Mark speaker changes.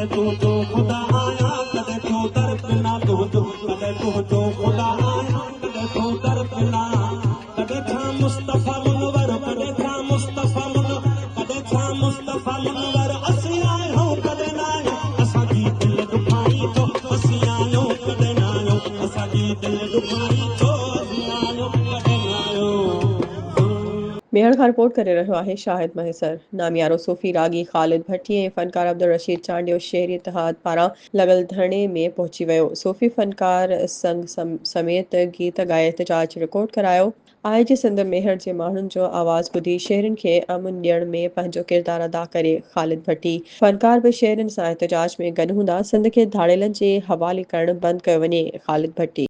Speaker 1: कदे तू जो खुदा आया कदे तू दर पे ना तू जो कदे तू जो खुदा आया कदे तू दर पे ना कदे था मुस्तफा मुनवर कदे था मुस्तफा मुनवर कदे था मुस्तफा मुनवर असी आए हो कदे ना आयो असा जी दिल दुखाई तो असी आयो कदे ना आयो असा जी दिल दुखाई तो असी आयो कदे ना आयो।
Speaker 2: मेहर खां रिपोर्ट करे रहियो आहे शाहिद महेसर। नामियारो सूफ़ी रागी ख़ालिद भट्टी ऐं फनकार अब्दुल रशीद चांडियो शहरी इतिहाद पारां लॻल धरणे में पहुची वियो। सूफ़ी फनकार संग समेत गीत ॻाए एहतजाज रिकॉर्ड करायो आहे जे सिंध मेहर जे माण्हुनि जो आवाज़ ॿुधी शहरियुनि खे अमन ॾियण में पंहिंजो किरदारु अदा करे। ख़ालिद भट्टी फनकार बि शहरियुनि सां एहतजाज में गॾु हूंदा। सिंध खे धाड़ेलनि जे हवाले करणु बंदि कयो वञे। ख़ालिद भट्टी